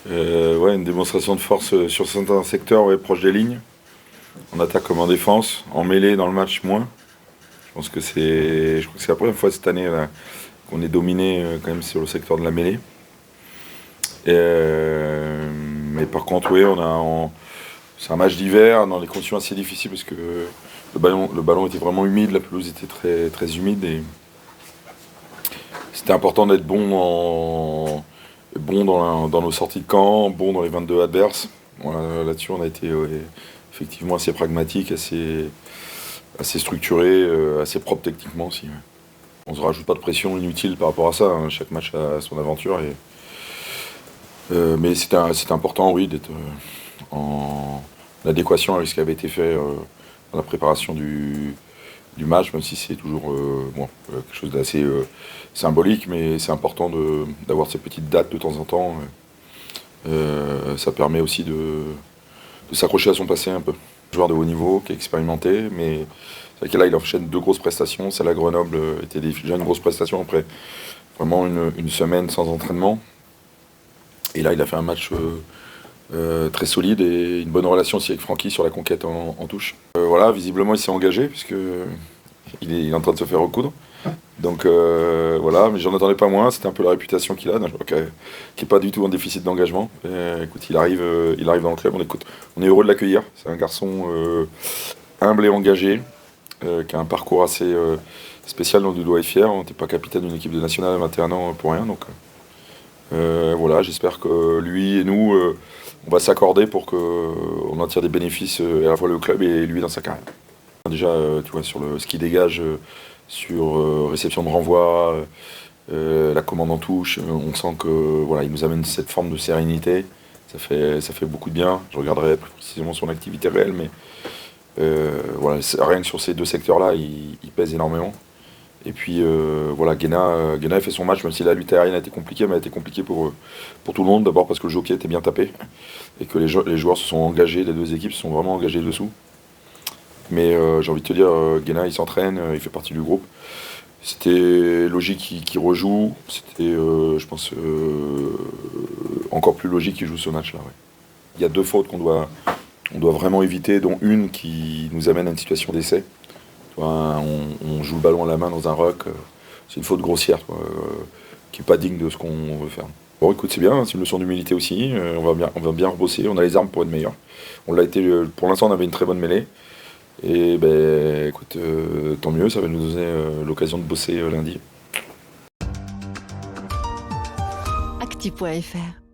Ouais, une démonstration de force sur certains secteurs, ouais, proche des lignes. En attaque comme en défense. En mêlée dans le match, moins. Je crois que c'est la première fois cette année là, qu'on est dominé quand même sur le secteur de la mêlée. Mais par contre, oui, c'est un match d'hiver dans des conditions assez difficiles parce que le ballon était vraiment humide, la pelouse était très, très humide et c'était important d'être bon dans nos sorties de camp, bon dans les 22 adverses. Voilà, là-dessus, on a été ouais, effectivement assez pragmatique, assez structuré, assez propre techniquement aussi. Ouais. On ne se rajoute pas de pression inutile par rapport à ça. Hein. Chaque match a son aventure. Mais c'était important, oui, d'être en adéquation avec ce qui avait été fait dans la préparation du match, même si c'est toujours quelque chose d'assez symbolique, mais c'est important d'avoir ces petites dates de temps en temps. Ça permet aussi de s'accrocher à son passé un peu. Joueur de haut niveau qui est expérimenté, mais c'est vrai que là il enchaîne deux grosses prestations. Celle à Grenoble était déjà une grosse prestation après vraiment une semaine sans entraînement. Et là il a fait un match très solide et une bonne relation aussi avec Francky sur la conquête en touche. Voilà, visiblement il s'est engagé puisque il est en train de se faire recoudre. Donc voilà, mais j'en attendais pas moins, c'était un peu la réputation qu'il a, d'un joueur qui est pas du tout en déficit d'engagement. Écoute, il arrive dans le club, on est heureux de l'accueillir. C'est un garçon humble et engagé, qui a un parcours assez spécial dont il doit être fier. On n'était pas capitaine d'une équipe de nationale à 21 ans pour rien, donc voilà, j'espère que lui et nous, on va s'accorder pour qu'on en tire des bénéfices à la fois le club et lui dans sa carrière. Déjà, tu vois, sur ce qu'il dégage, sur réception de renvoi, la commande en touche, on sent que voilà, il nous amène cette forme de sérénité. Ça fait beaucoup de bien. Je regarderai plus précisément son activité réelle, mais voilà, rien que sur ces deux secteurs-là, il pèse énormément. Et puis voilà, Guéna a fait son match, même si la lutte aérienne a été compliquée, mais elle a été compliquée pour tout le monde. D'abord parce que le jockey était bien tapé et que les joueurs se sont engagés, les deux équipes se sont vraiment engagées dessous. Mais j'ai envie de te dire, Guéna il s'entraîne, il fait partie du groupe. C'était logique qu'il rejoue, c'était je pense encore plus logique qu'il joue ce match-là. Ouais. Il y a deux fautes on doit vraiment éviter, dont une qui nous amène à une situation d'essai. On joue le ballon à la main dans un ruck, c'est une faute grossière qui n'est pas digne de ce qu'on veut faire. Bon écoute, c'est bien, c'est une leçon d'humilité aussi, on va bien rebosser, on a les armes pour être meilleur. On l'a été, pour l'instant on avait une très bonne mêlée. Et ben écoute, tant mieux, ça va nous donner l'occasion de bosser lundi. Acti.fr